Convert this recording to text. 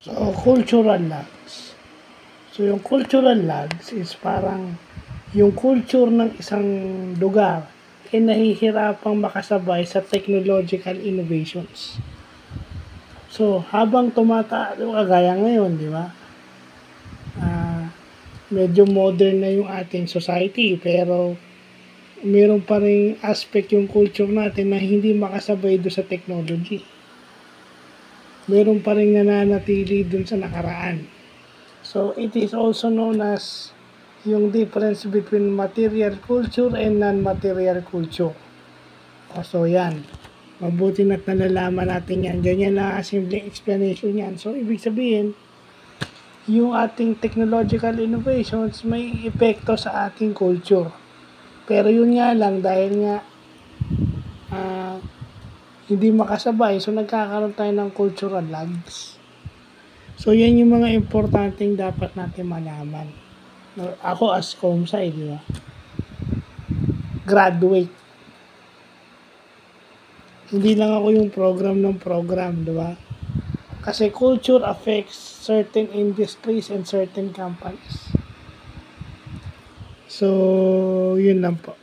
So, cultural lags. So, yung cultural lags is parang yung culture ng isang lugar ay nahihirapang makasabay sa technological innovations. So, habang kagaya ngayon, di ba? Medyo modern na yung ating society, pero meron pa rin aspect yung culture natin na hindi makasabay do sa technology. Meron pa rin nananatili dun sa nakaraan. So, it is also known as yung difference between material culture and non-material culture. So, yan. Mabuti na't nalalaman natin yan. Ganyan na simple explanation yan. So, ibig sabihin, yung ating technological innovations may epekto sa ating culture. Pero yun nga lang, dahil nga hindi makasabay, so nagkakaroon tayo ng cultural lags. So, yan yung mga importanteng dapat natin malaman. Ako as Comsci, di ba? Graduate. Hindi lang ako yung program, di ba? Kasi culture affects certain industries and certain companies. So, yun lang po.